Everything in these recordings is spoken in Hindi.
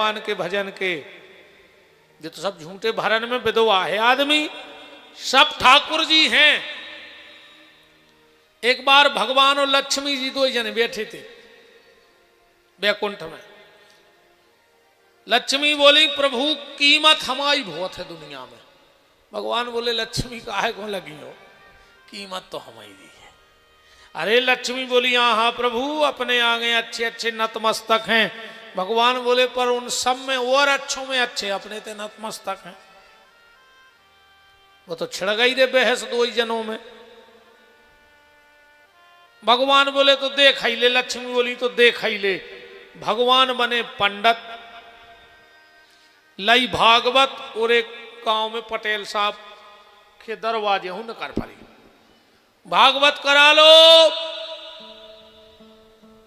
भगवान के भजन के, ये तो सब झूठे भरन में विधवा है आदमी, सब ठाकुर जी हैं। एक बार भगवान और लक्ष्मी जी दो जने बैठे थे बैकुंठ में। लक्ष्मी बोली प्रभु कीमत हमारी बहुत है दुनिया में। भगवान बोले लक्ष्मी काहे को लगी हो, कीमत तो हमारी है। अरे लक्ष्मी बोली हाँ हाँ प्रभु अपने आगे अच्छे अच्छे नतमस्तक हैं। भगवान बोले पर उन सब में और अच्छों में अच्छे अपने ते नतमस्तक हैं। वो तो छिड़ गई रे बहस दो ही जनों में। भगवान बोले तो देख ही ले, लक्ष्मी बोली तो देख ही ले। भगवान बने पंडित, लई भागवत, और एक गांव में पटेल साहब के दरवाजे हूं न कर पारी भागवत करा लो।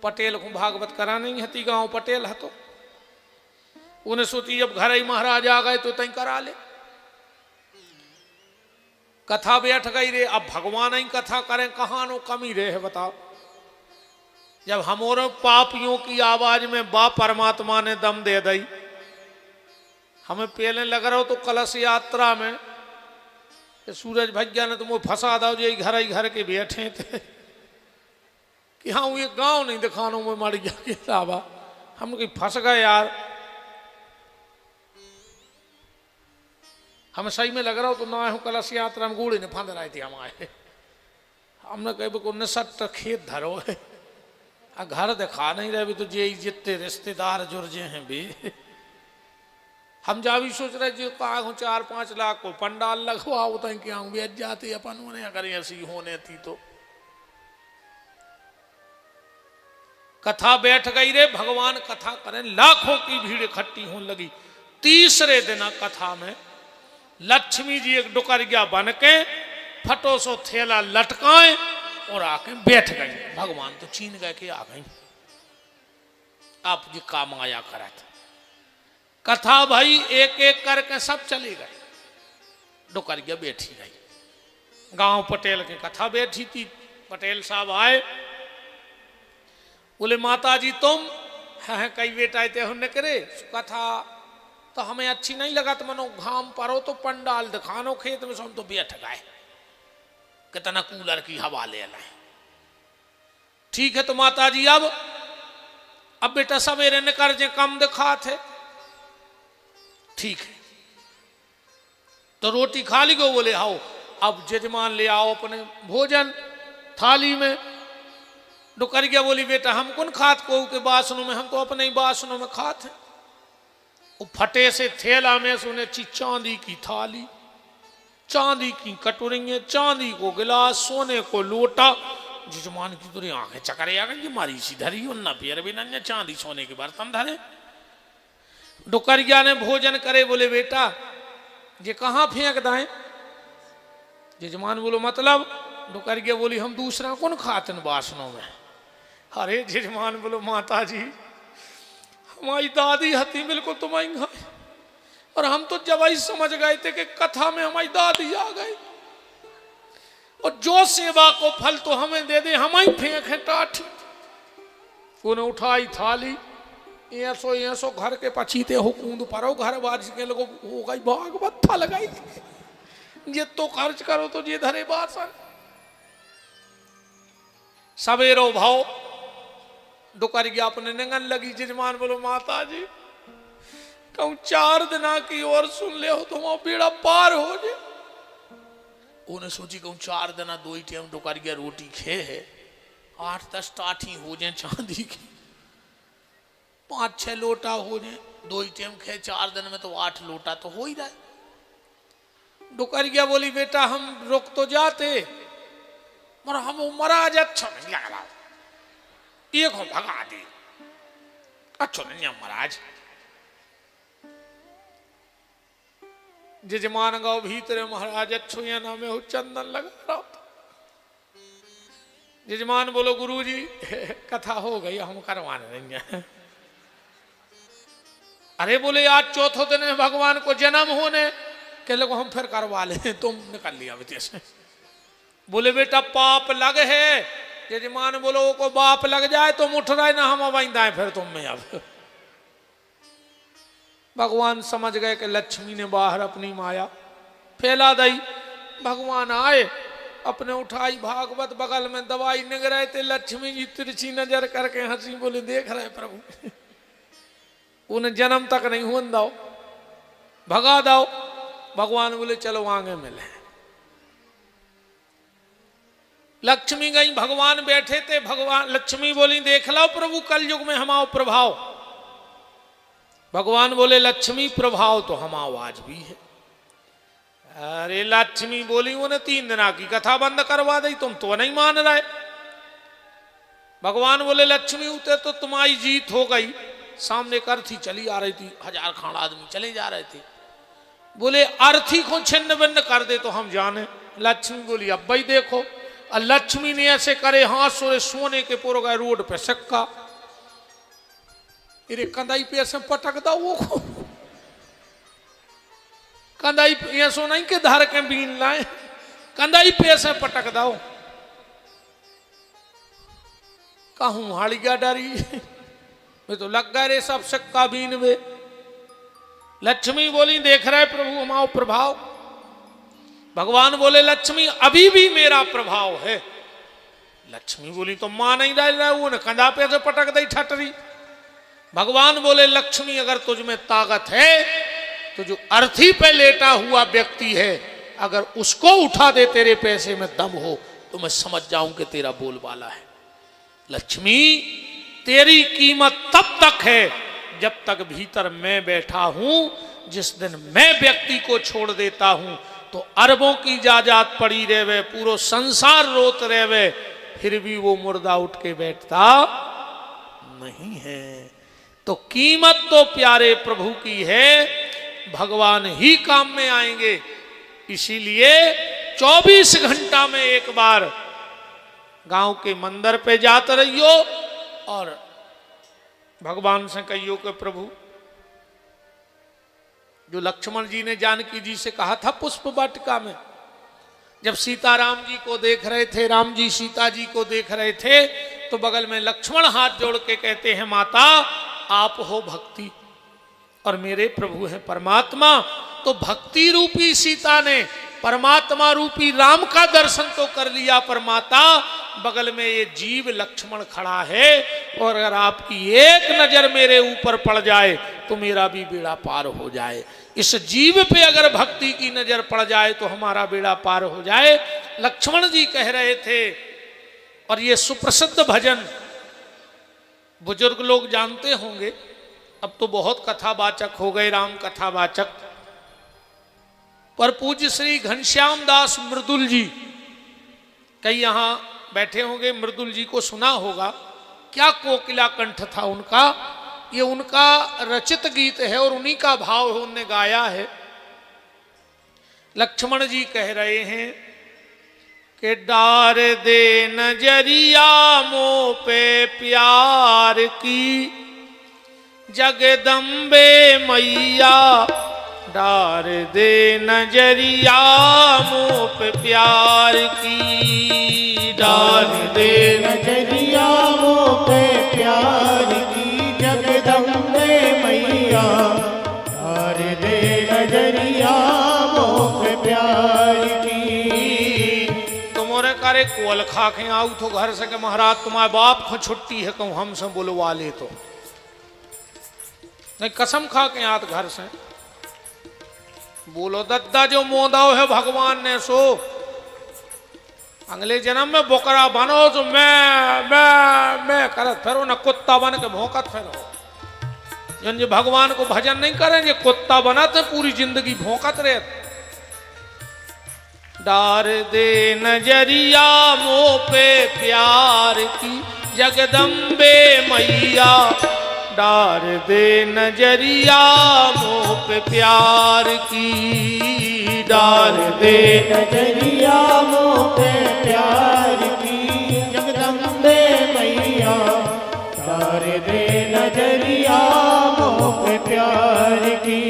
पटेल को भागवत करा नहीं हती, गांव पटेल है तो उन्हें सोची जब घर ही महाराज आ गए तो तई करा ले। कथा बैठ गई रे, अब भगवान ही कथा करें कहां नो कमी रे है बताओ। जब हमारे पापियों की आवाज में बा परमात्मा ने दम दे दी। हमें पहले लग रहा हो तो कलश यात्रा में सूरज भैया ने तुम फंसा दो जो घर के बैठे थे कि हाँ ये गांव नहीं दिखानो में मर गया के साहबा, हम कहीं फंस गए यार। हमें सही में लग रहा हो तो ना हो कलश यात्रा में गूढ़े ने फांद रहे थे हम आए। हमने कहीं को निसट खेत धरो है, घर दिखा नहीं रहे भी तो ये जितने रिश्तेदार जुर्जे हैं भी। हम जा भी सोच रहे जो कहा 4-5 लाख को पंडाल लगवाओ तो क्या बेच जाती अपन उन्हें अगर ऐसी होने थी तो। कथा बैठ गई रे, भगवान कथा करें, लाखों की भीड़ इकट्ठी होने लगी। तीसरे दिन कथा में लक्ष्मी जी एक डुकरिया बन के फटो सो थैला लटकाए और आके बैठ गई। भगवान तो चीन गए कि आ गई, आप जी काम आया करा था। कथा भाई एक एक करके सब चली गई, डुकरिया बैठी गई। गांव पटेल की कथा बैठी थी, पटेल साहब आए, बोले माता जी तुम है कई बेटा ते करे कथा तो हमें अच्छी नहीं लगा, तो मनो घाम परो तो पंडाल दिखानो खेत में, हम तो बैठ गए कितना कूलर की हवा ले लाए। ठीक है तो माता जी अब बेटा सवेरे निकल जे कम दिखा थे। ठीक है तो रोटी खा ली गो, बोले आओ अब जजमान ले आओ अपने भोजन थाली में। डुकरिया बोली बेटा हम कौन खात को के बासनों में, हम तो अपने ही बासनों में खाते। वो फटे से थैला में सुने चांदी की थाली, चांदी की कटोरियां, चांदी को गिलास, सोने को लोटा। जजमान की तो आंखें चकरे आ गई, मारी सी धरी और न पियर भी न चांदी सोने के बर्तन धरे। डुकरिया ने भोजन करे, बोले बेटा ये कहाँ फेंक दाए। जजमान बोलो मतलब। डुकरिया बोली हम दूसरा कौन खाते बासनों में। अरे जजमान बोलो माता जी हमारी दादी हती बिल्कुल तुम्हारी खाए, और हम तो जब ही समझ गए थे कि कथा में हमारी दादी आ गई, और जो सेवा को फल तो हमें दे दे, हम ही फेंके टाठी। उन्हें उठाई थाली, ऐसो घर के पछीते हो कूद परो, घर बारिश के लोग हो गई भागवत था लगाई, ये तो खर्च करो तो ये धरे बासन। सवेरो भाव डुकरिया अपने नंगन लगी। जजमान बोलो माता जी कहूं 4 दिना की और सुन ले हो तो वहां बेड़ा पार हो जाए। उन्हें सोची कहूं 4 दिना 2 ही टाइम डुकरिया रोटी खे है, 8-10 टाठी हो जाए चांदी की, 5-6 लोटा हो जाए, 2 ही टाइम खे 4 दिन में तो 8 लोटा तो हो ही रहा। डुकरिया बोली बेटा हम रुक तो जाते मगर हम महाराज अच्छा नहीं लग रहा, एक हो भगा दे, अच्छा नहीं महाराज। जजमान गाँव भीतर महाराज अच्छो या नामे हो चंदन लगा रहा था। जजमान बोलो गुरुजी कथा हो गई हम करवाने देंगे। अरे बोले आज चौथो दिन है भगवान को जन्म होने के लोग हम फिर करवा ले, तुम निकल लिया विदेश से। बोले बेटा पाप लग है। जजमान बोलो को बाप लग जाए तुम उठ रहे ना, हम अबाइंदा है फिर तुम में अब भगवान समझ गए कि लक्ष्मी ने बाहर अपनी माया फैला दी। भगवान आए, अपने उठाई भागवत, बगल में दवाई निग रहे थे। लक्ष्मी जी तिरछी नजर करके हंसी, बोले देख रहे प्रभु उन्हें जन्म तक नहीं हुआ दो, भगा दो। भगवान बोले चलो आगे मिले। लक्ष्मी गई, भगवान बैठे थे। भगवान लक्ष्मी बोली देख लो प्रभु कल युग में हमाओ प्रभाव। भगवान बोले लक्ष्मी प्रभाव तो हमाओ आज भी है। अरे लक्ष्मी बोली उन्हें 3 दिन की कथा बंद करवा दी, तुम तो नहीं मान रहे। भगवान बोले लक्ष्मी उते तो तुम्हारी जीत हो गई। सामने एक अर्थी चली आ रही थी, 1000 खान आदमी चले जा रहे थे। बोले अर्थी को छिन्न भिन्न कर दे तो हम जाने। लक्ष्मी बोली अब भाई देखो। और लक्ष्मी ने ऐसे करे हाथ सोरे सोने के पुर गए रोड पे सिक्का। इरे कंधाई पे ऐसे पटक दो वो को। कंधाई ऐसो नहीं के धार के बीन लाए, कंधाई पे ऐसे पटक दो। कहूं हाड़िया डरी वे तो लग गए रे सब सिक्का बीन वे। लक्ष्मी बोली देख रहे प्रभु हमारा प्रभाव। भगवान बोले लक्ष्मी अभी भी मेरा प्रभाव है। लक्ष्मी बोली तो मान नहीं रहा, वो कंधा पे से पटक दी ठटरी। भगवान बोले लक्ष्मी अगर तुझ में ताकत है तो जो अर्थी पे लेटा हुआ व्यक्ति है अगर उसको उठा दे, तेरे पैसे में दम हो तो मैं समझ जाऊं कि तेरा बोलबाला है। लक्ष्मी तेरी कीमत तब तक है जब तक भीतर मैं बैठा हूं। जिस दिन मैं व्यक्ति को छोड़ देता हूं तो अरबों की जायदाद पड़ी रहे, पूरा संसार रोत रहे, फिर भी वो मुर्दा उठ के बैठता नहीं है। तो कीमत तो प्यारे प्रभु की है, भगवान ही काम में आएंगे। इसीलिए 24 घंटा में एक बार गांव के मंदिर पे जाते रहियो और भगवान से कहियो कि प्रभु जो लक्ष्मण जी ने जानकी जी से कहा था पुष्प वाटिका में, जब सीताराम जी को देख रहे थे, राम जी सीता जी को देख रहे थे, तो बगल में लक्ष्मण हाथ जोड़ के कहते हैं माता आप हो भक्ति और मेरे प्रभु हैं परमात्मा। तो भक्ति रूपी सीता ने परमात्मा रूपी राम का दर्शन तो कर लिया, पर माता बगल में ये जीव लक्ष्मण खड़ा है और अगर आपकी एक नजर मेरे ऊपर पड़ जाए तो मेरा भी बेड़ा पार हो जाए। इस जीव पे अगर भक्ति की नजर पड़ जाए तो हमारा बेड़ा पार हो जाए। लक्ष्मण जी कह रहे थे। और ये सुप्रसिद्ध भजन बुजुर्ग लोग जानते होंगे, अब तो बहुत कथावाचक हो गए, राम कथावाचक। पर पूज्य श्री घनश्याम दास मृदुल जी कई यहां बैठे होंगे, मृदुल जी को सुना होगा। क्या कोकिला कंठ था उनका, ये उनका रचित गीत है और उन्हीं का भाव उन्होंने गाया है। लक्ष्मण जी कह रहे हैं कि डार दे नजरिया मोह पे प्यार की जगदम्बे मैया, डार दे नजरिया मोह पे प्यार की, डार दे नजरिया मोह पे प्यार की जगदम्बे मैया, डार दे नजरिया मोह पे प्यार की। तुम्हारे करे कोल खा के आऊ तो घर से के महाराज तुम्हारे बाप को छुट्टी है, कहूँ हमसे बुलवा ले तो नहीं, कसम खा के आत घर से बोलो दद्दा जो मोदाव है भगवान ने सो अगले जन्म में बोकरा बनो तो मैं करत फिरो न कुत्ता बन के भौंकत फिरो। जो भगवान को भजन नहीं करेंगे कुत्ता बनाते पूरी जिंदगी भौंकत रहे। डार दे नजरिया मोह पे प्यार की जगदम्बे मैया, डार दे नजरिया मोह पे प्यार की, डार दे नजरिया मोह पे प्यार की जगदम्बे मैया, डार दे नजरिया मोह पे प्यार की।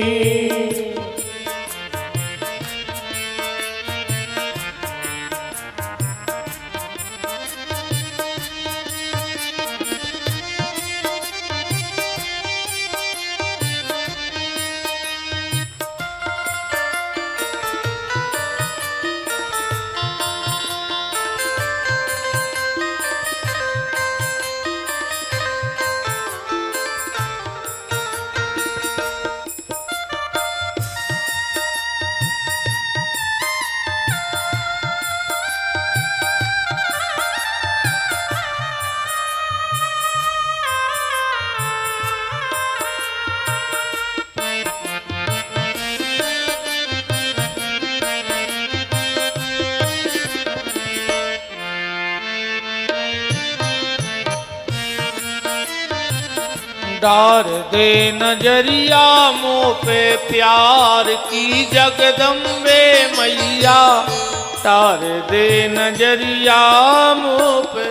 डार दे नजरिया मुँह पे प्यार की जगदम्बे मैया, डार दे नजरिया मुँह पे।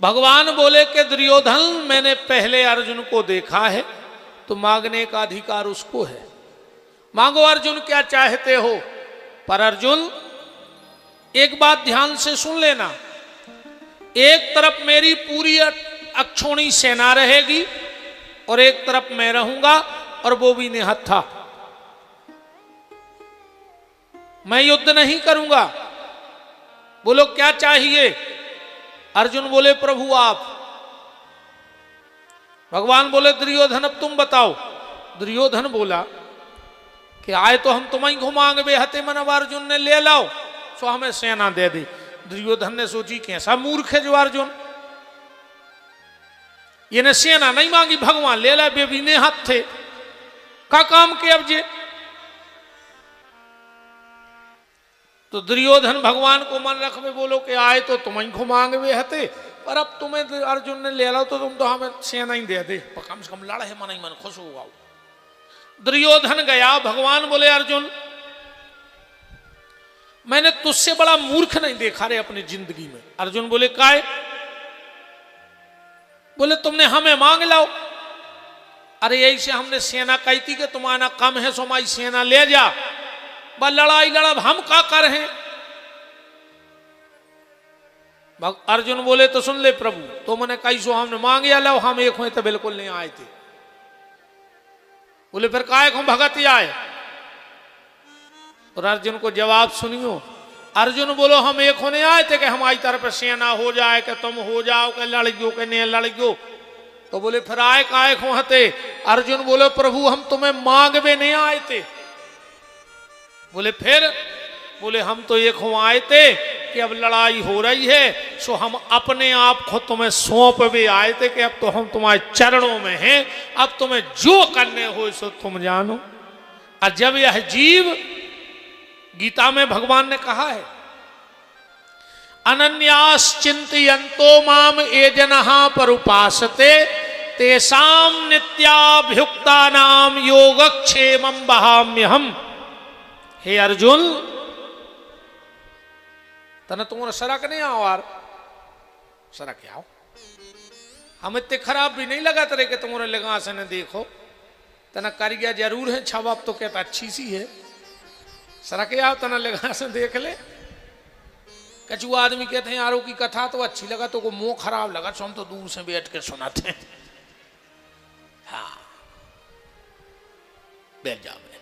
भगवान बोले कि दुर्योधन मैंने पहले अर्जुन को देखा है, तो मांगने का अधिकार उसको है। मांगो अर्जुन क्या चाहते हो। पर अर्जुन एक बात ध्यान से सुन लेना, एक तरफ मेरी पूरी अक्षोणी सेना रहेगी और एक तरफ मैं रहूंगा, और वो भी निहत्था। मैं युद्ध नहीं करूंगा। बोलो क्या चाहिए। अर्जुन बोले प्रभु आप। भगवान बोले दुर्योधन अब तुम बताओ। दुर्योधन बोला कि आए तो हम तुम्हें घुमाएंगे बेहते मन, अब अर्जुन ने ले लाओ सो हमें सेना दे दी। दुर्योधन ने सोची कैसा मूर्ख है जो अर्जुन, ये ने सेना नहीं मांगी, भगवान ले ला, बेबीने हाथ थे का काम के अब जे। तो दुर्योधन भगवान को मन रखवे बोलो कि आए तो तुम्हें घुमाएंगे बेहते, पर अब तुम्हें अर्जुन ने ले लो तो तुम तो हमें सेना ही दे दे, कम से कम लड़ा है मन ही मन खुश होगा। दुर्योधन गया। भगवान बोले अर्जुन मैंने तुझसे बड़ा मूर्ख नहीं देखा रे अपनी जिंदगी में। अर्जुन बोले काय। बोले तुमने हमें मांग लाओ। अरे यही से हमने सेना कही थी कि तुम्हारा कम है सो हमारी सेना ले जा, बस लड़ाई लड़ब हम का कर हैं। अर्जुन बोले तो सुन ले प्रभु, तो मैंने कही सो हमने मांग या लो, हम एक हुए तो बिल्कुल नहीं आए थे। बोले फिर काय को भगत आए। और अर्जुन को जवाब सुनियो। अर्जुन बोलो हम एक होने आए थे कि हमारी तरफ सेना हो जाए, कि तुम हो जाओ, कि लड़ गयो कि नहीं लड़ गयो। तो बोले फिर आए काय को हते। अर्जुन बोले प्रभु हम तुम्हें मांगवे नहीं आए थे। बोले फिर। बोले हम तो एक हो आए थे कि अब लड़ाई हो रही है सो हम अपने आप को तुम्हें सौंप भी आए थे कि अब तो हम तुम्हारे चरणों में हैं, अब तुम्हें जो करने हो सो तुम जानो। और जब यह जीव, गीता में भगवान ने कहा है अनन्यास चिंतयन्तो माम ये जनहा पर उपासते तेषाम नित्याभियुक्ता नाम योगक्षेमं वहाम्यहम्। हे अर्जुन तना तुम्हारा सरक नहीं आओ यार, सरक आओ। हम इतने खराब भी नहीं लगा तेरे के तुम्हारे लगा से न देखो, तना कारिया जरूर है, छाप तो कहता अच्छी सी है, सरक आओ तना लगा से देख ले। कछु आदमी कहते हैं यारों की कथा तो अच्छी लगा, तो को मुंह खराब लगा तो हम तो दूर से बैठ के सुनाते हैं। हाँ बैठ जाओ बैठ जाओ।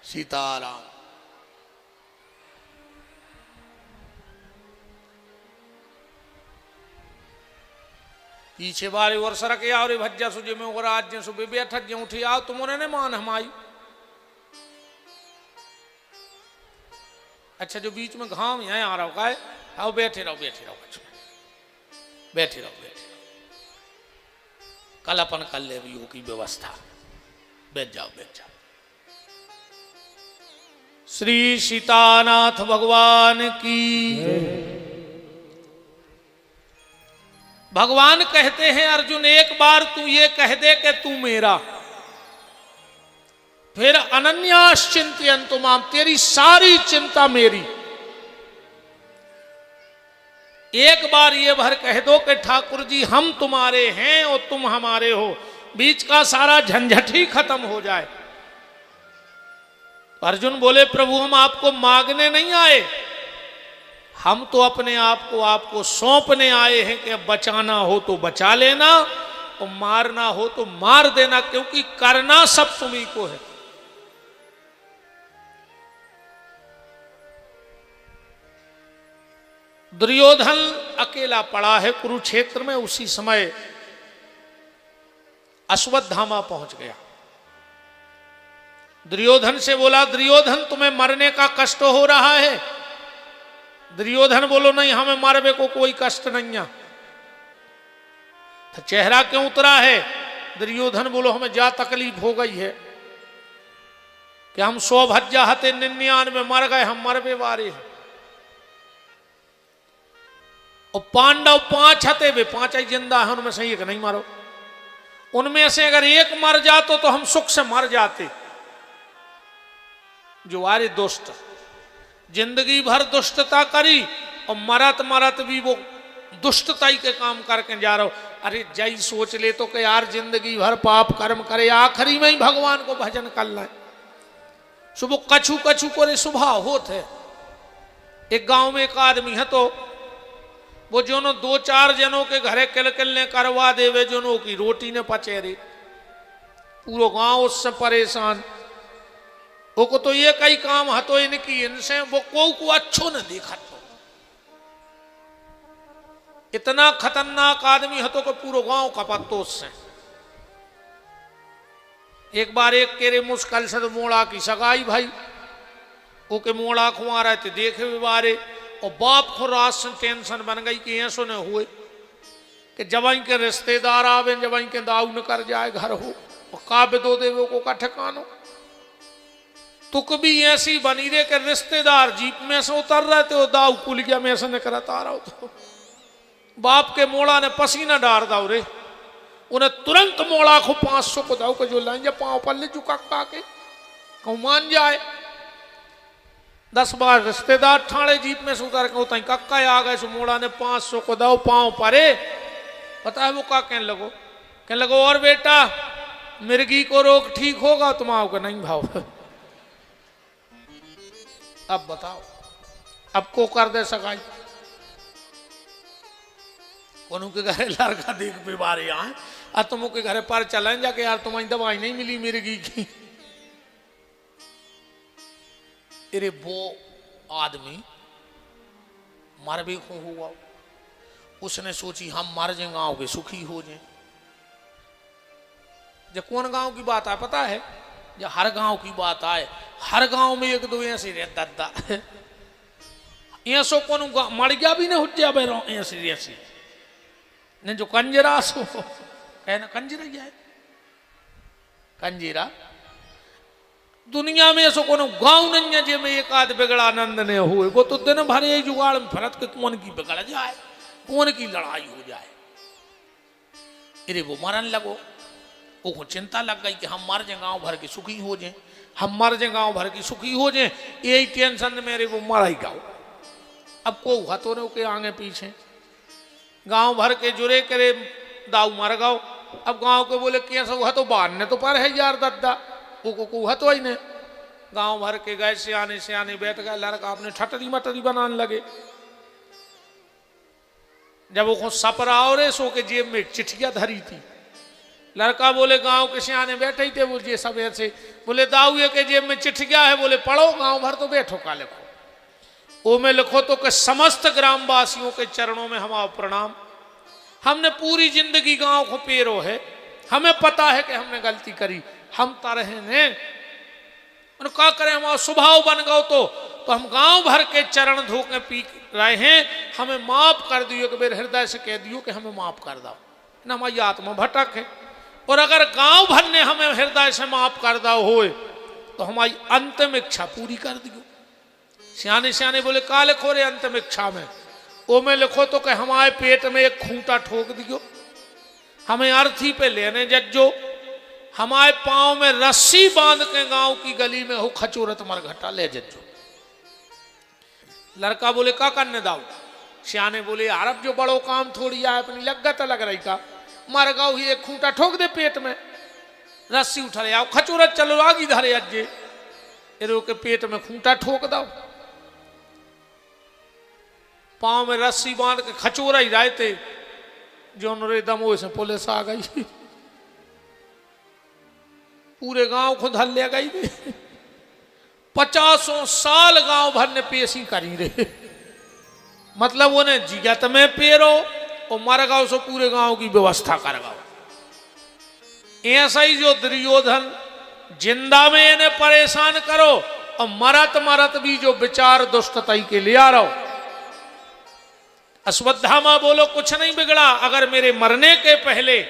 सीताराम। पीछे बारे और सरक आओ रे भज्जा सुजे में और आज सुबह बैठ जे उठी आओ तुमने ने मान हमारी। अच्छा जो बीच में घाम यहाँ आ रहा हो काय, आओ बैठे रहो बैठे रहो बैठे रहो बैठे रहो, कल अपन कर ले की व्यवस्था, बैठ जाओ बैठ जाओ। श्री सीतानाथ भगवान की। भगवान कहते हैं अर्जुन एक बार तू ये कह दे कि तू मेरा, फिर अनन्यास चिंतयन्तु माम, तेरी सारी चिंता मेरी। एक बार ये भर कह दो कि ठाकुर जी हम तुम्हारे हैं और तुम हमारे हो, बीच का सारा झंझट ही खत्म हो जाए। अर्जुन बोले प्रभु हम आपको मांगने नहीं आए, हम तो अपने आप को आपको सौंपने आए हैं कि अब बचाना हो तो बचा लेना और मारना हो तो मार देना, क्योंकि करना सब तुम्ही को है। दुर्योधन अकेला पड़ा है कुरुक्षेत्र में। उसी समय अश्वत्थामा पहुंच गया। दुर्योधन से बोला दुर्योधन तुम्हें मरने का कष्ट हो रहा है। दुर्योधन बोलो नहीं हमें मारवे को कोई कष्ट नहीं है। तो चेहरा क्यों उतरा है? दुर्योधन बोलो हमें जा तकलीफ हो गई है कि हम 100 भज्जा हते 99 मर गए, हम मरबे वारे हैं। और पांडव 5 हते, वे 5 ही जिंदा है, उनमें से एक नहीं मारो। उनमें से अगर एक मर जातो तो हम सुख से मर जाते। जो आरे दुष्ट जिंदगी भर दुष्टता करी और मरत मरत भी वो दुष्टता ही के काम करके जा रहा हो। अरे जय सोच ले तो कि यार जिंदगी भर पाप कर्म करे, आखिरी में ही भगवान को भजन कर ले। सुबह कछु कछु करे सुबह होते। एक गांव में एक आदमी है तो वो जोनो 2-4 जनों के घरे किलकिलने करवा देवे, जोनो की रोटी ने पचे रे। पूरा गांव उससे परेशान। वो को तो ये कई काम हतो इनकी, इनसे वो को अच्छो न देखा। तो इतना खतरनाक आदमी हतो कि पूरा गांव का पत्तो उससे। एक बार एक केरे मुश्किल से तो मोड़ा की सगाई भाई, वो के मोड़ा खुआ रहे थे देखे हुए बारे। और बाप को रात से टेंशन बन गई कि ऐसो न हुए कि जब के रिश्तेदार आवे, जब के दाऊ न कर जाए घर हो और काव्य दो देवे को का ठिकानो। तुक भी ऐसी बनी रे के रिश्तेदार जीप में से उतर रहे थे, दाऊ पुलिया में से निकलता रहा। तो बाप के मोड़ा ने पसीना डार दाऊ रे, उन्हें तुरंत मोड़ा को 500 को दाऊ को जो लाइन जा पाँव पल्ले चुका के कहूँ मान जाए। 10 बार रिश्तेदार ठाणे जीप में से उतर के तई कक्का आ गए। सो मोड़ा ने 500 को दाऊ पाँव परे। पता है वो का कहने लगो और बेटा मिर्गी को रोग ठीक होगा? तुम आओगे नहीं भाव। अब बताओ अब को कर दे सगाई? कोनू के घरे लड़का देख बीमारी आए और तुम के घरे पर चलें जाके यार तुम्हारी दवाई नहीं मिली मिर्गी की। अरे वो आदमी मर भी को हुआ, उसने सोची हम मर जाए गांव के सुखी हो जाए। जब कौन गांव की बात है पता है? जब हर गांव की बात आए, हर गांव में 1-2 ऐसे रहता ऐसो कौन मर गया भी नहीं हो जाए ऐसे ने जो कंजरा सो कहना कंजरा क्या है? कंजीरा दुनिया में ऐसो कोनो गांव नहीं है जिसमें एक आध बिगड़ा आनंद ने हुए। वो तो दिन भर यही जुगाड़ में फरत के कौन की बिगड़ जाए, कौन की लड़ाई हो जाए। अरे वो मरन लगो, वो चिंता लग गई कि हम मर जाए गांव भर के सुखी हो जाए, हम मर जाए गांव भर की सुखी हो जाए। यही टेंशन में मेरे वो मर ही गाओ। अब को हथो ने के आगे पीछे गांव भर के जुरे करे दाऊ मर गाओ। अब गांव के बोले कैसा हुआ तो बान ने तो पर है यार दद्दा वो को तो ही ने। गांव भर के गए सियाने बैठ गए, लड़का अपने ठटरी मटरी बनाने लगे। जब वो सपराओ रे सो के जेब में चिट्ठियां धरी थी। लड़का बोले गांव के सियाने बैठे ही थे, वो ये सब ऐसे बोले दाऊ ये के जेब में चिट्ठियां है, बोले पढ़ो। गांव भर तो बैठो का लिखो, वो में लिखो तो कि समस्त ग्रामवासियों के चरणों में हमारा प्रणाम। हमने पूरी जिंदगी गांव को पेरो है, हमें पता है कि हमने गलती करी, हम तरह ने क्या करें, हमारा स्वभाव बन गो तो हम गांव भर के चरण धोके पी रहे हैं, हमें माफ कर दियो। कि मेरे हृदय से कह दियो कि हमें माफ कर दो ना, हमारी आत्मा भटक है। और अगर गांव भर ने हमें हृदय से माफ कर दो हो तो हमारी अंतिम इच्छा पूरी कर दियो। सियाने बोले का लिखो रे अंतिम इच्छा में? वो में लिखो तो कि हमारे पेट में एक खूंटा ठोक दियो, हमें अर्थी पे लेने जज्जो, हमारे पांव में रस्सी बांध के गांव की गली में हो खचोरत मरघटा ले जज्जो। लड़का बोले का करने दाऊ? सियाने बोले यार अब जो बड़ो काम थोड़ी आए, अपनी लगत लग रही का, मर गाओ ही एक खूंटा ठोक दे पेट में, रस्सी उठा ले आओ, खचोरत चलो आगी धरे अज्जे एरो के पेट में खूंटा ठोक दो। पांव में रस्सी बांध के खचोरा ही रहे थे, जो रे दमो से पुलिस आ गई, पूरे गांव को धल ले गई। 50 साल गांव भर ने पेशी करी रे, मतलब उन्हें जिगत में पेरो और मर गाओ सो पूरे गांव की व्यवस्था कर गाओ। ऐसा ही जो दुर्योधन जिंदा में इन्हें परेशान करो और मरत मरत भी जो विचार दुष्टताई के ले आ रहा हो। अश्वत्थामा बोलो कुछ नहीं बिगड़ा, अगर मेरे मरने के पहले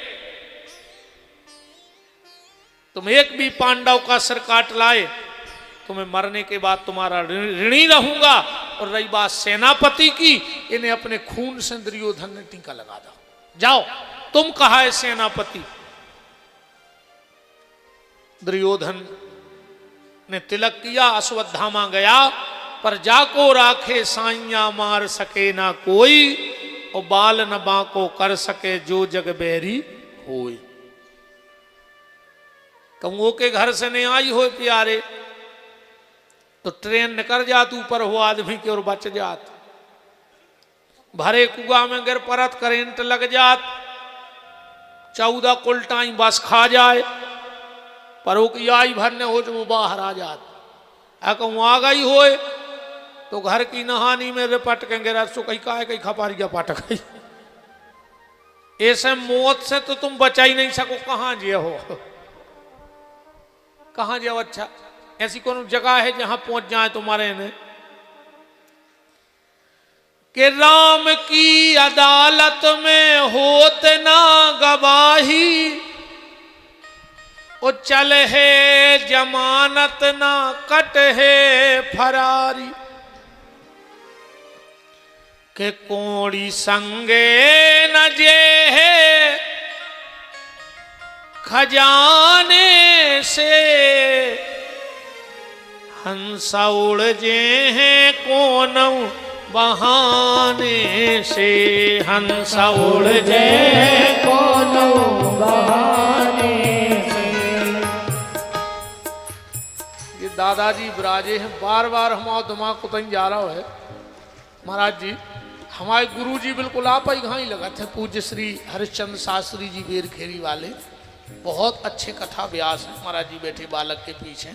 तुम एक भी पांडव का सिर काट लाए तो मैं मरने के बाद तुम्हारा ऋणी रहूंगा। और रही बात सेनापति की, इन्हें अपने खून से दुर्योधन ने टीका लगा दो। जाओ, तुम कहा है सेनापति। दुर्योधन ने तिलक किया, अश्वत्थामा गया, पर जाको राखे साइया मार सके ना कोई, और बाल न बाको कर सके जो जग बैरी होई। कमुओं के घर से नहीं आई हो प्यारे, तो ट्रेन निकल जात ऊपर हो आदमी के और बच जात। भरे कुआ में गिर परत, करेंट लग जात, 14 कुलटाई बस खा जाए, पर वो की आई भरने हो जो वो बाहर आ जात। कहूँ आ गई होए तो घर की नहानी में रिपट के गिरा, सो कहीं का है कहीं खपारिया पाट गई। ऐसे मौत से तो तुम बचा ही नहीं सको, कहां जे हो, कहां जाओ। अच्छा, ऐसी कौन जगह है जहां पहुंच जाए तुम्हारे ने कि राम की अदालत में होत ना गवाही, ओ चल है जमानत ना कट है फरारी, के कोड़ी संगे न जे है खजाने से, हंसा उड़ जे हैं कौन बहाने से, हंसा उड़ जे हैं कौन बहाने से। ये दादाजी विराजे हैं, बार बार हमारा दिमाग को तंग जा रहा है। महाराज जी, हमारे गुरु जी बिल्कुल आप ही घाई लगा थे, पूज्य श्री हरिश्चंद्र शास्त्री जी बेर खेरी वाले, बहुत अच्छे कथा व्यास हैं महाराज जी बैठे बालक के पीछे।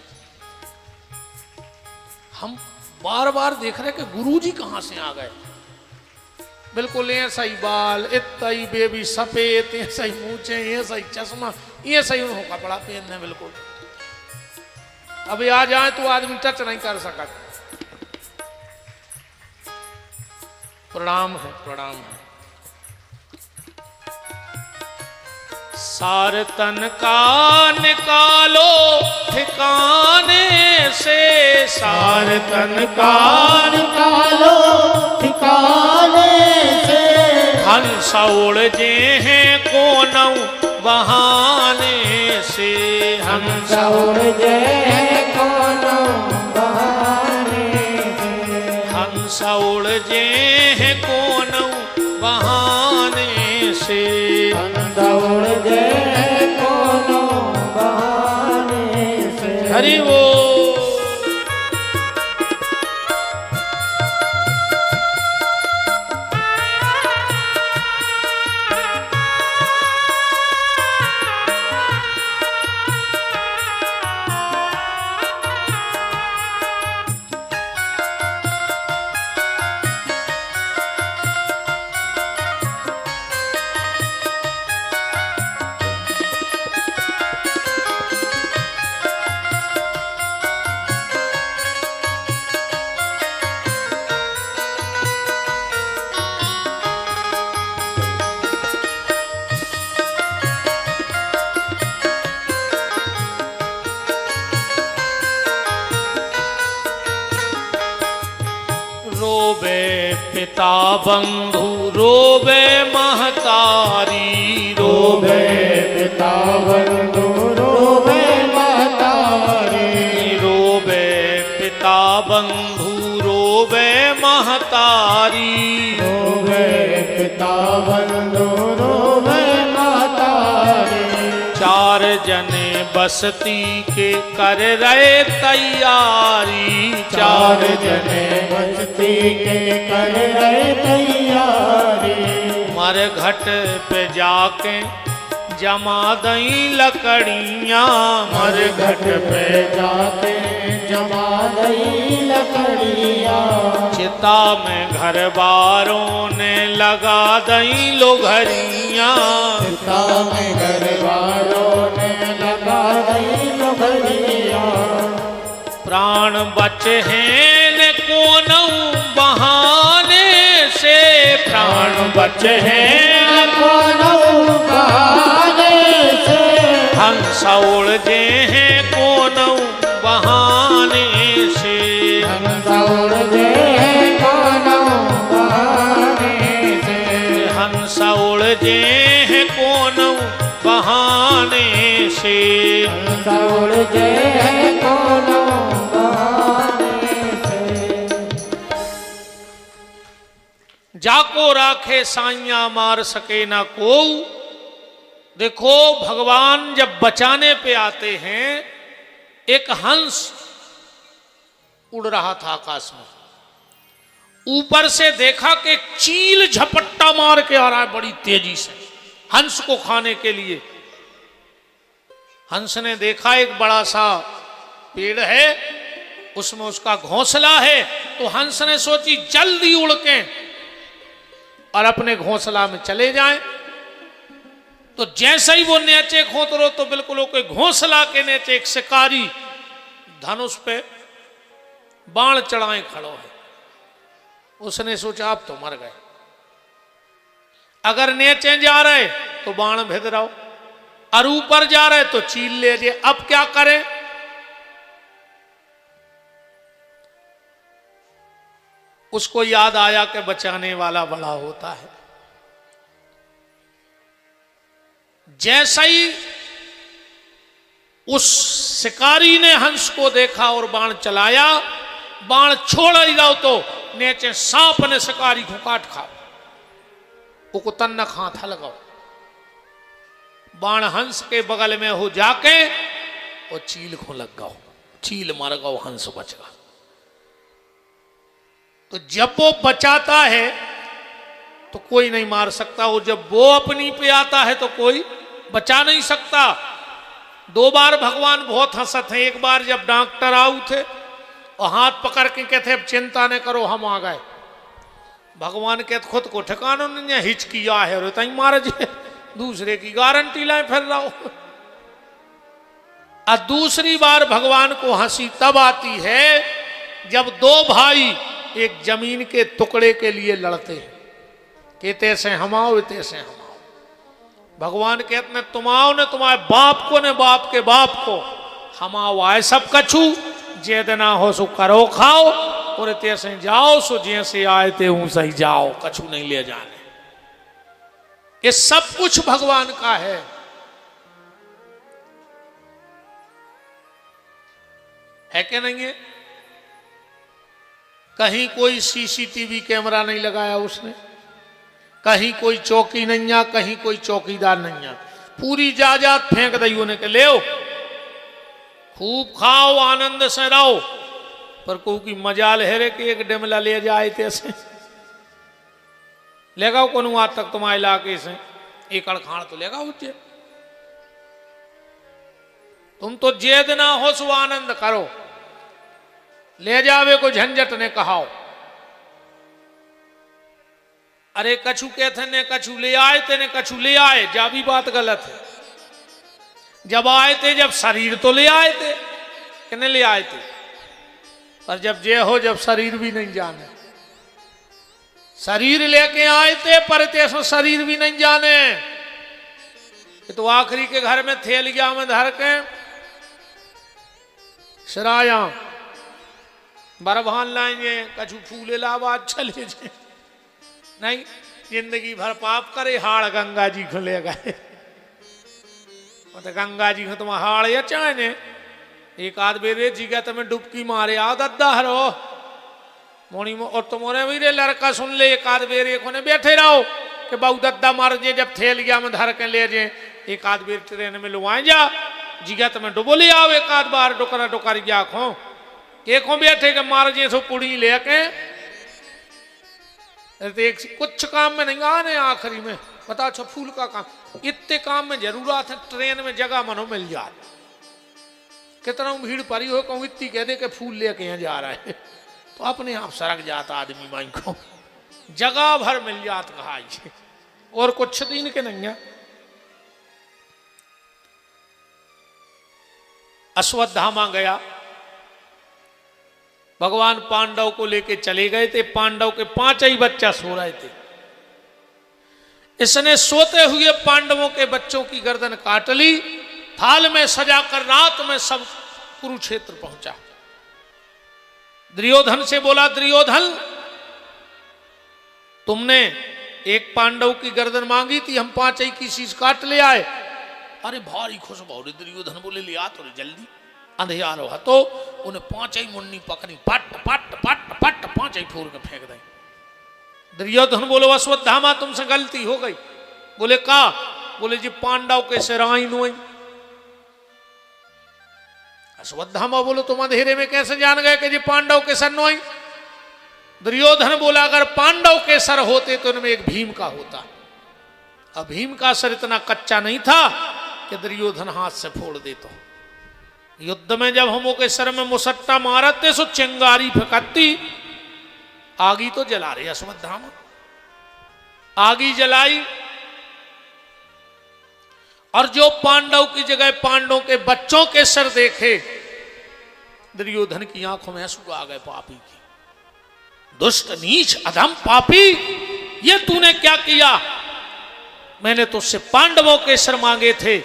हम बार बार देख रहे कि गुरु जी कहां से आ गए। बिल्कुल ऐसा ही बाल, इतना ही बेबी सफेद, ऐसा ही मूछे, ऐसा ही चश्मा, ऐसा ही उन्होंने कपड़ा पहनने। बिल्कुल अभी आ जाए तो आदमी टच नहीं कर सका। प्रणाम है, प्रणाम है। सार तन का निकालो ठिकाने से, सार तन का निकालो ठिकाने से, हंस उड़ जे हैं कौन बहाने से, हंस उड़ जे हैं कौन बहाने से, हंस उड़ जे हैं कौन बहाने से, उड़ जे हैं कौन बहाने से। हरि वो पिता बंधु रोवे महतारी, रोवे पिता बंधु रोवे महतारी, रोवे पिता बंधु रोवे महतारी, रोवे पिता बंधु रोवे महतारी। चार जने बस्ती के कर रहे तैयारी, चार जने बस्ती के कर रहे तैयारी, मर घट पे जाके जमा दई लकड़ियाँ, मर घट पे जाके जमा दई लकड़ियाँ, चिता में घर बारों ने लगा दई लोघरियाँ, चिता में घर वालों ने लगा दई लोघरियाँ, प्राण बचे हैं न कोनऊ बहाने से, प्राण बचे हैं कोनऊ बहाने से, हंस उड़ जे हैं कोनऊ बहाने से, हंस उड़ जे हैं कोनऊ बहाने से, हंस उड़ जे हैं कोनऊ बहाने से, हंस उड़ जे हैं कोनऊ बहाने से। जाको राखे साइया मार सके ना को। देखो भगवान जब बचाने पे आते हैं, एक हंस उड़ रहा था आकाश में, ऊपर से देखा कि चील झपट्टा मार के आ रहा है बड़ी तेजी से हंस को खाने के लिए। हंस ने देखा एक बड़ा सा पेड़ है, उसमें उसका घोंसला है, तो हंस ने सोची जल्दी उड़ के और अपने घोंसला में चले जाएं। तो जैसे ही वो नीचे खोतरो तो बिल्कुल ओके घोंसला के नीचे एक शिकारी धनुष पे बाण चढ़ाए खड़ो है। उसने सोचा अब तो मर गए, अगर नीचे जा रहे तो बाण भेद रहो और ऊपर जा रहे तो चील ले जाए, अब क्या करें। उसको याद आया कि बचाने वाला बड़ा होता है। जैसा ही उस शिकारी ने हंस को देखा और बाण चलाया, बाण छोड़ ही जाओ तो नीचे सांप ने शिकारी को काट खा, वो तन्न खा था लगाओ। बाण हंस के बगल में हो जाके वो चील को लग गओ, चील मर गओ, हंस बच गया। तो जब वो बचाता है तो कोई नहीं मार सकता, वो जब वो अपनी पे आता है तो कोई बचा नहीं सकता। 2 बार भगवान बहुत हंसत हैं। एक बार जब डॉक्टर आऊ थे और हाथ पकड़ के कहते अब चिंता न करो हम आ गए, भगवान कहते खुद को ठिकाना नहीं हिचकिया है और तई मार जे, दूसरे की गारंटी लाए फिर रहा हो। और दूसरी बार भगवान को हंसी तब आती है जब 2 भाई एक जमीन के टुकड़े के लिए लड़ते हैं, कहते से हम आओ तैसे हम आओ। भगवान कहते ने तुम आओ ने तुम्हारे बाप को ने बाप के बाप को, हम आओ आए सब कछु, जे देना हो सो करो खाओ, और तैसे जाओ सो जैसे आए थे ऊं सही जाओ, कछु नहीं ले जाने। ये सब कुछ भगवान का है कि नहीं है। कहीं कोई सीसीटीवी कैमरा नहीं लगाया उसने, कहीं कोई चौकी नहीं आ, कहीं कोई चौकीदार नहीं आ, पूरी जायदाद फेंक दी उन्हें के ले खूब खाओ आनंद से रहो, पर को की मजाल है कि एक डिमला ले जाए तैसे लेगा को आज तक तुम्हारे इलाके से एक अड़खाण तो लेगा उच्चे। तुम तो जेद ना हो सो आनंद करो, ले जावे को झंझट ने कहाओ। अरे कछु कहते ने कछु ले आए थे ने कछु ले आए, जा भी बात गलत है। जब आए थे जब शरीर तो ले आए थे कि नहीं ले आए थे, पर जब जे हो जब शरीर भी नहीं जाने, शरीर लेके आए थे पर तेसो शरीर भी नहीं जाने। तो आखिरी के घर में थैलिया में धर के शराया बरभान लाएंगे, कछु फूले लावा चले जाए, नहीं जिंदगी भर पाप करे हाड़ गंगा जी को ले गए। तो गंगा जी को तुम हाड़ या चाहे एक आध बेरे जीगा तुम्हें डुबकी मारे आ दद्दा हरो मोनी और तुम्हारे वीरे लड़का सुन ले एक आध बेरे को ने बैठे रहो कि बहु दद्दा मार जे, जब थैलिया में धर के ले जाए एक आध बेर ट्रेन में लुआए जा जीगा तुम्हें डुबो ले आओ एक आध बार डुकरा डुकर गया खो एक बैठे के मार जे सो पुड़ी लेके एक कुछ काम में नहीं आने आखिरी में बता छो फूल का काम, इतने काम में जरूरत है ट्रेन में जगह मनो मिल जाए। कितना भीड़ पड़ी हो कहूँ इतनी कह दे के फूल लेके यहाँ जा रहा है तो अपने आप सरक जाता आदमी माई को, जगह भर मिल जात कहा और कुछ दिन के नहीं है। अश्वत्थामा गया, भगवान पांडव को लेके चले गए थे, पांडव के 5 ही बच्चा सो रहे थे। इसने सोते हुए पांडवों के बच्चों की गर्दन काट ली, थाल में सजाकर रात में सब कुरुक्षेत्र पहुंचा। दुर्योधन से बोला, दुर्योधन तुमने एक पांडव की गर्दन मांगी थी, हम 5 की चीज काट ले आए। अरे भारी खुश भाव दुर्योधन बोले, लिया तो जल्दी अंधियार हो। तो उन्हें 5 मुन्नी पकड़ी, पट पट पट पट 5 फोड़ के फेंक दे। दुर्योधन बोले, अश्वत्थामा तुमसे गलती हो गई। बोले का? बोले जी पांडव के सिराई नोई। अश्वत्थामा बोले, तुम अंधेरे में कैसे जान गए कि जी पांडव के सर नोई? दुर्योधन बोला, अगर पांडव के सर होते तो इनमें एक भीम का होता। अब भीम का सर इतना कच्चा नहीं था कि दुर्योधन हाथ से फोड़ दे। तो युद्ध में जब हम के सर में मुसट्टा मारते सो चिंगारी फेंकती, आगी तो जला रही अश्वत्थामा, आगी जलाई। और जो पांडव की जगह पांडवों के बच्चों के सर देखे, दुर्योधन की आंखों में आंसू आ गए। पापी की, दुष्ट नीच अधम पापी, ये तूने क्या किया? मैंने तुझसे पांडवों के सर मांगे थे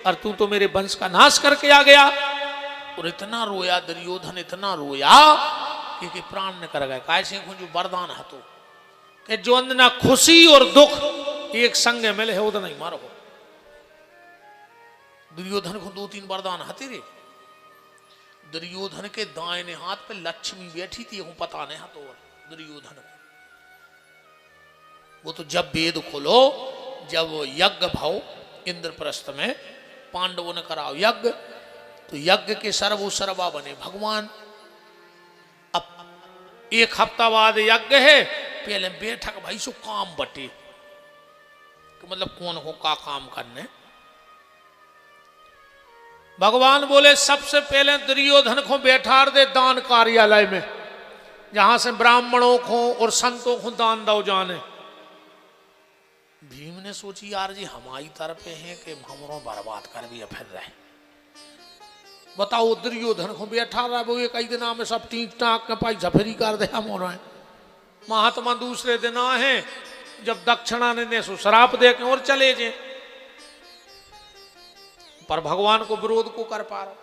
और तू तो मेरे वंश का नाश करके आ गया। और इतना रोया दुर्योधन, इतना रोया कि प्राण न कर गए। कैसे जो वरदान हतो कि जो अंदना खुशी और दुख एक संग मिले है उधर नहीं मारो। दुर्योधन को 2-3 वरदान हते रे। दुर्योधन के दाहिने हाथ पे लक्ष्मी बैठी थी, पता नहीं हतो दुर्योधन को। वो तो जब वेद खोलो, जब यज्ञ भाव इंद्रप्रस्थ में पांडवों ने कराओ यज्ञ, तो यज्ञ के सर्वो सर्वा बने भगवान। अब 1 हफ्ता बाद यज्ञ है, पहले बैठक भाई सो काम बटे कि मतलब कौन हो का काम करने। भगवान बोले, सबसे पहले दुर्योधन को बैठार दे दान कार्यालय में, जहां से ब्राह्मणों को और संतों को दान दो जाने। भीम ने सोची, यार जी हमारी तरफ हैं कि हमरों बर्बाद कर भी फिर रहे। बताओ दुर्योधन को बैठा रहा, वो कई दिन में सब टीक टाक के पाई झफरी कर दे हम। महात्मा दूसरे दिन है जब दक्षिणा ने सो शराप दे के और चले जे, पर भगवान को विरोध को कर पा रहा।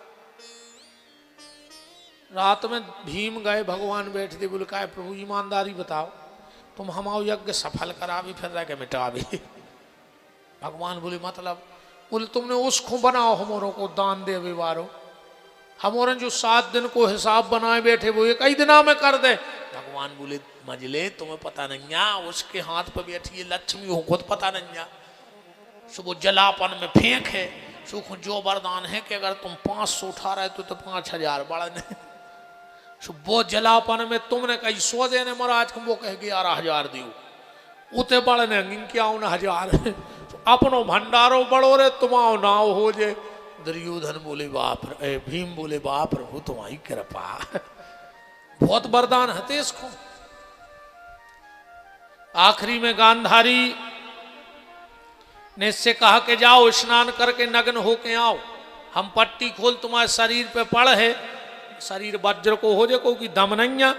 रात में भीम गए, भगवान बैठे थे। बोले, का प्रभु ईमानदारी बताओ, तुम हमारा यज्ञ सफल करा भी फिर रह के मिटा भी। भगवान बोले, मतलब? बोले, तुमने उसको बनाओ हमारों को दान दे वारो, हमारे जो 7 दिन को हिसाब बनाए बैठे वो 1 दिन में कर दे। भगवान बोले, मजले तुम्हें पता नहीं आ, उसके हाथ पर बैठी है लक्ष्मी, हो खुद पता नहीं आ। सुबह जलापन में फेंक है, सुख जो वरदान है कि अगर तुम 500 उठा रहे तो 5000 बढ़ने। वो जलापन में तुमने कही 100 देने महाराज को, वो कह 11,000 दियो, उते बढ़ने क्या 1000। अपनो भंडारो बड़ो रे, तुमाओ नाव हो जे। दुर्योधन बोले, बाप रे। भीम बोले, बाप प्रभु तुम्हारी कृपा, बहुत वरदान हते इसको। आखिरी में गांधारी ने इससे कहा कि जाओ स्नान करके नग्न होके आओ, हम पट्टी खोल तुम्हारे शरीर पे पड़ है, शरीर वज्र को हो जाए, क्योंकि दम नहीं।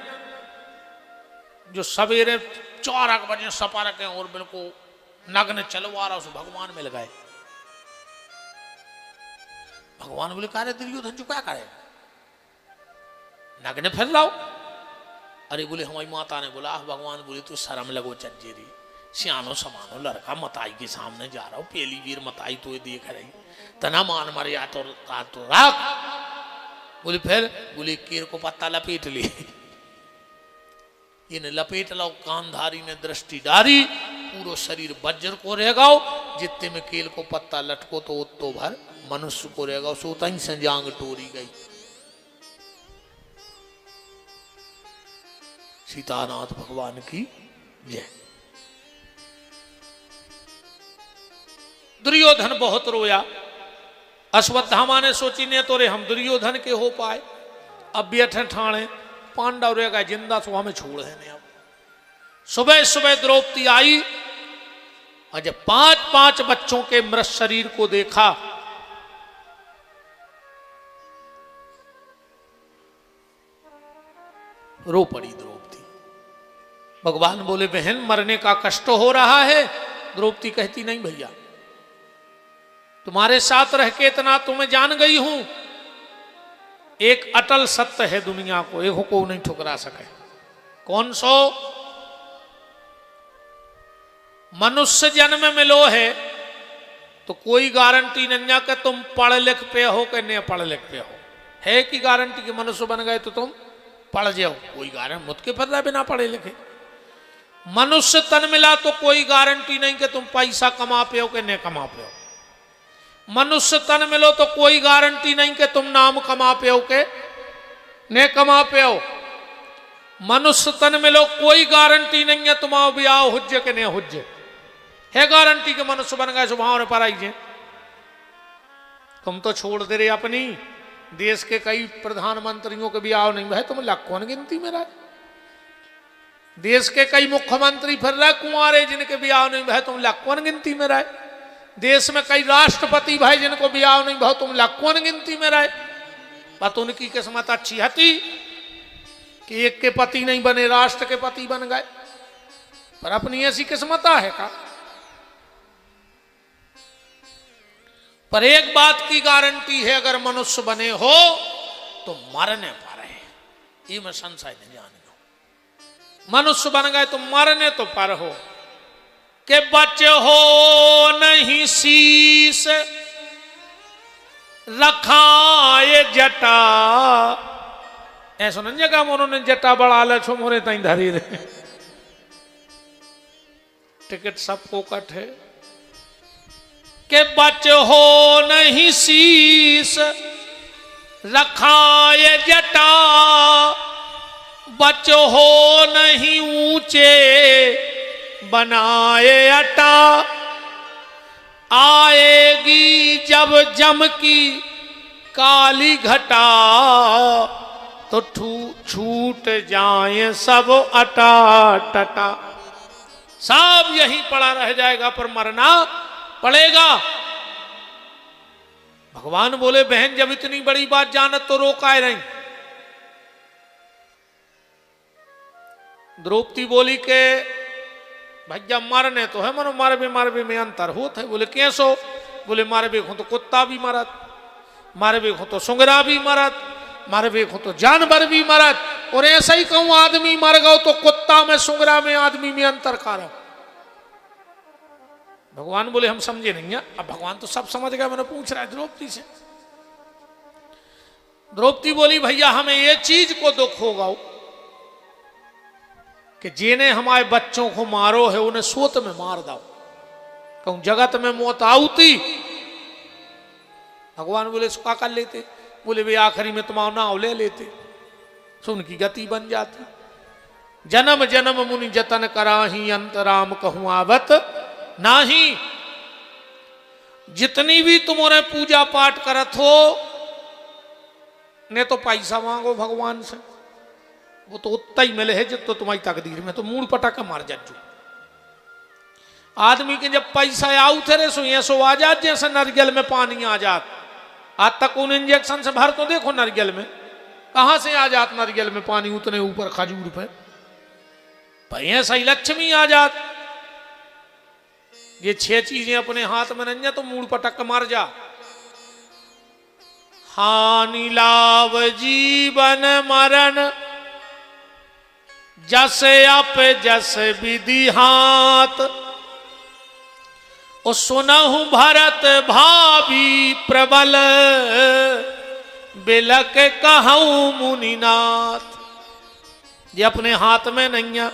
जो सवेरे 4 बजे सपा रखे और बिल्कुल नग्न चलवा रहा, उस भगवान मिल गए। भगवान बोले, कह रहे दुर्योधन जो क्या करे, नग्न फिर लाओ। अरे बोले, हमारी माता ने बोला। भगवान बोले, तो शर्म लगो चज्जेरी, सियानो समानो लड़का मताई के सामने जा रहा हूं, पहली वीर मताई तो ये देख रही, तना मान मर या तो राख। बोले फिर? बोले, केर को पत्ता लपेट ले। ये लपेट लो। कांधारी ने दृष्टि डारी, पूरा शरीर वज्र को रह गाओ, जितने में केल को पत्ता लटको तो उतो भर मनुष्य को रह गाओ। सोता ही से जांग टोरी गई। सीतानाथ भगवान की जय। दुर्योधन बहुत रोया। अश्वत्थामा ने सोची ने तो रे हम दुर्योधन के हो पाए, अब बैठे ठाणे पांडव रह गए जिंदा, तो हमें छोड़ है। अब सुबह सुबह द्रौपदी आई और जब 5-5 बच्चों के मृत शरीर को देखा, रो पड़ी द्रौपदी। भगवान बोले, बहन मरने का कष्ट हो रहा है, द्रौपदी कहती नहीं भैया, तुम्हारे साथ रह के इतना तुम्हें जान गई हूं, एक अटल सत्य है दुनिया को, एक को नहीं ठुकरा सके। कौन सो? मनुष्य जन्म मिलो है तो कोई गारंटी नहीं कि तुम पढ़ लिख पे हो कि नहीं पढ़ लिख पे हो। है कि गारंटी कि मनुष्य बन गए तो तुम पढ़ जाओ? कोई गारंटी मुझ के फिर रहे बिना पढ़े लिखे। मनुष्य तन मिला तो कोई गारंटी नहीं कि तुम पैसा कमा पे हो कि नहीं कमा पे हो। मनुष्य तन मिलो तो कोई गारंटी नहीं कि तुम नाम कमा पे हो के नहीं कमा पे हो। मनुष्य तन मिलो कोई गारंटी नहीं है तुम्हारा ब्याह हुज्जे के नहीं हुज्जे। है गारंटी के मनुष्य बन गए सुबह पर आइए। तुम तो छोड़ दे रहे अपनी देश के कई प्रधानमंत्रियों के ब्याह नहीं भाई, तुम लाखों गिनती में रहे। देश के कई मुख्यमंत्री फिर रहे कुंवारे जिनके ब्याह नहीं भाई, तुम लाखों गिनती में रहे। देश में कई राष्ट्रपति भाई जिनको ब्याह नहीं भाई, तुम लाखों गिनती में रहे। पर उनकी किस्मत अच्छी हती कि एक के पति नहीं बने, राष्ट्र के पति बन गए। पर अपनी ऐसी किस्मत है का? पर एक बात की गारंटी है, अगर मनुष्य बने हो तो मरने पर है, ये मैं संशय नहीं जान दू। मनुष्य बन गए तो मरने तो पर हो के बचे हो नहीं शीस रखाए जटा। ऐसा नहीं जगह उन्होंने जटा बढ़ा ले छो मोरे तई धरी रहे। टिकट सबको कट है के बच हो नहीं शीस रखाए जटा। बच हो नहीं ऊंचे बनाए अटा। आएगी जब जम की काली घटा तो छूट जाए सब अटा टटा। सब यही पड़ा रह जाएगा पर मरना पड़ेगा। भगवान बोले बहन जब इतनी बड़ी बात जानत तो रोकाए नहीं। द्रौपदी बोली के भैया मरने तो है, मनो मारबे में अंतर होता है। बोले कैसो? बोले मारबे को तो कुत्ता भी मरत, मारबे को तो सुंगरा भी मरत, मारबे को तो जानवर भी मरत। और ऐसा ही कहूं आदमी मर गो तो कुत्ता में सुंगरा में आदमी में अंतर कारक। भगवान बोले हम समझे नहीं है। अब भगवान तो सब समझ गया, मैंने पूछ रहा है द्रौपदी से। द्रौपदी बोली भैया हमें ये चीज को दुख होगा कि जिन्हें हमारे बच्चों को मारो है उन्हें सोत में मार दो। कहूं जगत में मौत आउती। भगवान बोले क्या कर लेते? बोले वे आखिरी में तुम्हारा नाव ले लेते, सो उनकी गति बन जाती। जन्म जन्म मुनि जतन कराही अंतराम कहूं आवत नाही। जितनी भी तुम्हारे पूजा पाठ करत हो ने तो पैसा मांगो भगवान से, वो तो उतना ही मिले है जितना तुम्हारी तकदीर में। तो मूड पटाखा मार जाजो। आदमी के जब पैसा आउ थे सो ये सो आ जात जैसे नरगियल में पानी आ जात। आज तक उन इंजेक्शन से भर तो देखो नरगियल में, कहां से आ जात नरगियल में पानी उतने ऊपर खजूर पे। ऐसा ही लक्ष्मी आ जात। ये 6 चीजें अपने हाथ में नहीं तो मूड पटक मार जा। हानि लाभ जीवन मरण जस अप जस विधि हाथ। ओ सुनहु भरत भावी प्रबल बिलक कहूं मुनिनाथ। ये अपने हाथ में नहीं है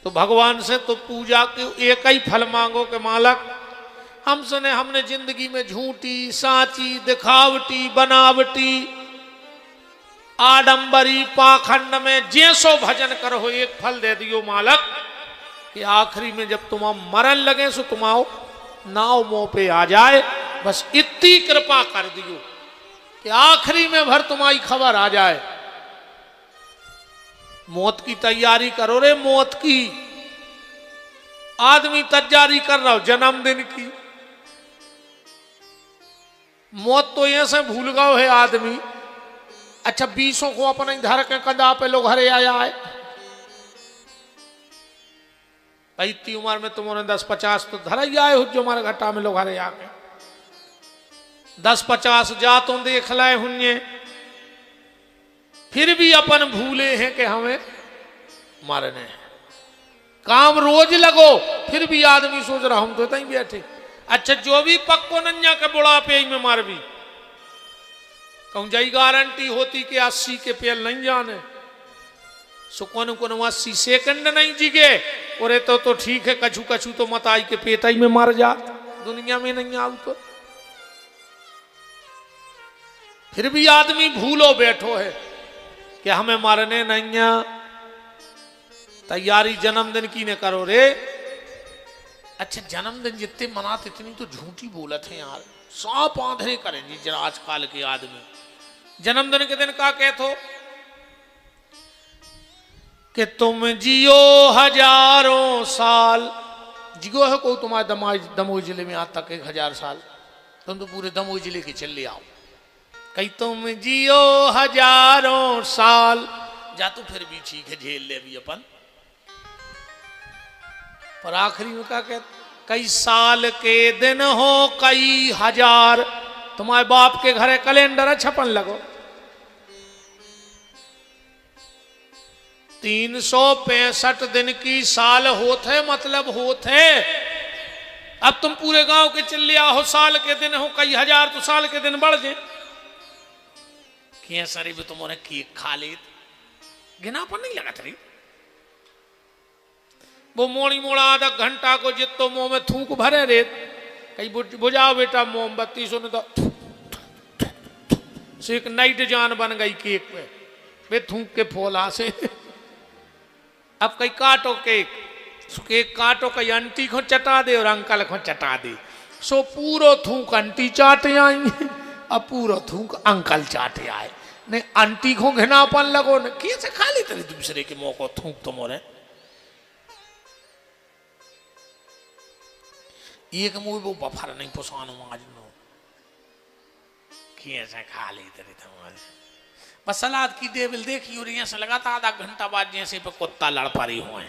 तो भगवान से तो पूजा के एक ही फल मांगो के मालक हमने जिंदगी में झूठी साची दिखावटी बनावटी आडंबरी पाखंड में जैसो भजन करो एक फल दे दियो मालक कि आखिरी में जब तुम मरन लगे सो तुम आओ नाव मुंह पे आ जाए। बस इतनी कृपा कर दियो कि आखिरी में भर तुम्हारी खबर आ जाए। मौत की तैयारी करो रे, मौत की। आदमी तैयारी कर रहा हो जन्मदिन की। मौत तो ऐसे भूल गए है आदमी। अच्छा 20 को अपने घर के कंधा पे लोग हरे आया है। भाई इतनी उम्र में तुमने 10-50 तो धरा ही आए हो जो हमारे घटा में लोग हरे आके 10-50 जातों देख लाए हुए, फिर भी अपन भूले हैं कि हमें मारने हैं। काम रोज लगो फिर भी आदमी सोच रहा हम तो तहीं बैठे। अच्छा जो भी पक्को नन्या के बुढ़ापे में मार भी कहूं जाई गारंटी होती कि 80 के पेल नहीं जाने सुकन को 80 सेकंड नहीं जीगे और तो ठीक है कछु कछु तो मत आई के पेट ही में मार जा दुनिया में नहीं आऊ तो फिर भी आदमी भूलो बैठो है कि हमें मारने नहीं। तैयारी जन्मदिन की ने करो रे। अच्छा जन्मदिन जितने मनाते इतनी तो झूठी बोलत है यार, सांप आंधे करेंगे जरा आजकल के आदमी। जन्मदिन के दिन का कहते कि तुम जियो हजारों साल, जियो है को तुम्हारे दमोह जिले में आज तक 1000 साल, तुम तो पूरे दमोह जिले के चल ले आओ। कहीं तुम जियो हजारों साल, जा तो फिर भी ठीक है झेल ले भी अपन। पर आखिरी में क्या कहते, कई साल के दिन हो कई हजार, तुम्हारे बाप के घरे कैलेंडर है छपन लगो। 365 दिन की साल होते मतलब होते। अब तुम पूरे गांव के चिल्लिया हो साल के दिन हो कई हजार, तो साल के दिन बढ़ जाए। सारी भी तुमने केक खा ली गिना पर नहीं लगा थी वो मोड़ी मोड़ा आधा घंटा को जितो मुंह में थूक भरे रे। कहीं बुझाओ बेटा मोमबत्ती सुने तो एक नाइट जान बन गई केक पे वे थूक के फोला से। अब कहीं काटो केक काटो, कहीं आंटी को चटा दे और अंकल को चटा दे, सो पूरो थूक आंटी चाटे आई अब पूरा थूक अंकल चाटे आए। ने आंटी को घिनापन लगो ने कैसे खा ली तेरे दूसरे के मुंह को थूक तो मोरे। एक मुंह वो बफर नहीं पुसानो आज नो कैसे खा ली तेरे तुम्हारे। बस सलाद की टेबल देखी और यहाँ से लगा था आधा घंटा बाद जैसे पे कुत्ता लड़ पड़ी हुए,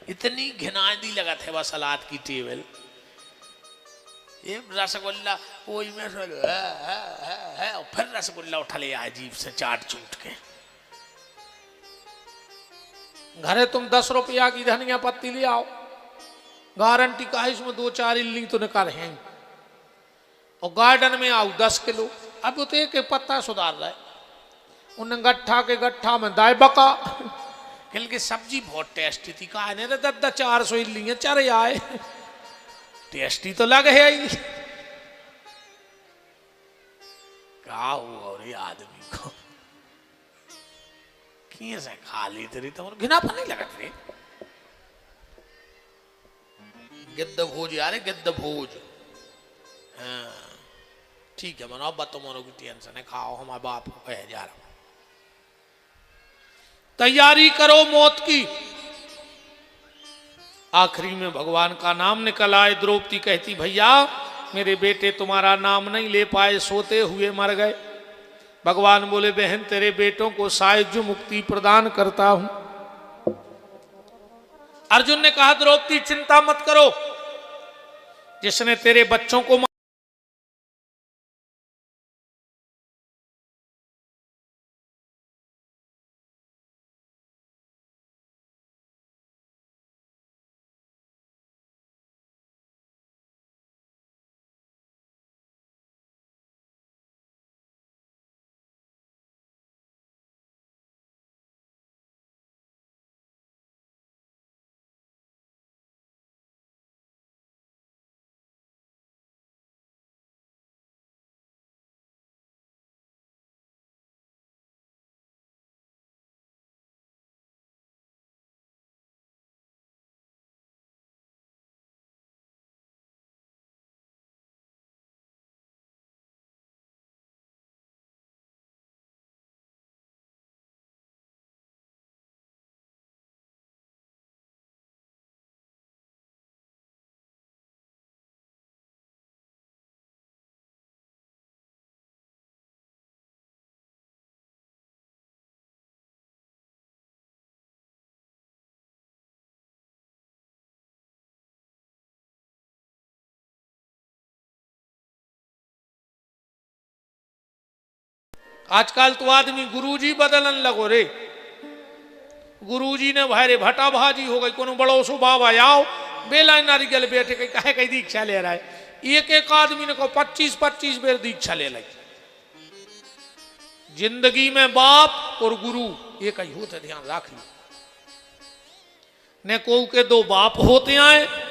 इतनी घिनादी लगा थे बस सलाद की टेबल। ये रसगुल्ला कोई में है और फिर रसगुल्ला उठा ले अजीब से चाट चूट के। घरे तुम 10 रुपया की धनिया पत्ती ले आओ, गारंटी का है इसमें 2-4 इल्ली तो निकाल हैं। और गार्डन में आओ 10 किलो, अब तो एक पत्ता सुधार रहा है। उन गट्ठा के गट्ठा में दाए बका कल की सब्जी बहुत टेस्टी थी, कहा नहीं 400 इल्ली चरे आए, टेस्टी तो लग है ही। क्या हुआ रे आदमी को कैसे खा ली तेरी तो घिनापन नहीं लगा तेरे। गिद्ध भोज यार गिद्ध भोज। हाँ ठीक है मनो अब तो मनो की टेंशन है, खाओ हमारे बाप को कहे जा रहा। तैयारी करो मौत की। आखिरी में भगवान का नाम निकल आए। द्रौपदी कहती भैया मेरे बेटे तुम्हारा नाम नहीं ले पाए, सोते हुए मर गए। भगवान बोले बहन तेरे बेटों को सायुज्य मुक्ति प्रदान करता हूं। अर्जुन ने कहा द्रौपदी चिंता मत करो, जिसने तेरे बच्चों को आजकल तो आदमी गुरुजी बदलन लगो रे। गुरुजी ने भाई भटा भाजी हो गई, कोनो बड़ो सो बाबा आओ बेला नारियल बैठे कहीं कहे कहीं दीक्षा ले रहा है। एक एक आदमी ने को 25-25 बेर दीक्षा ले ली। जिंदगी में बाप और गुरु एक ही होते, ध्यान राखिए। ने को के दो बाप होते हैं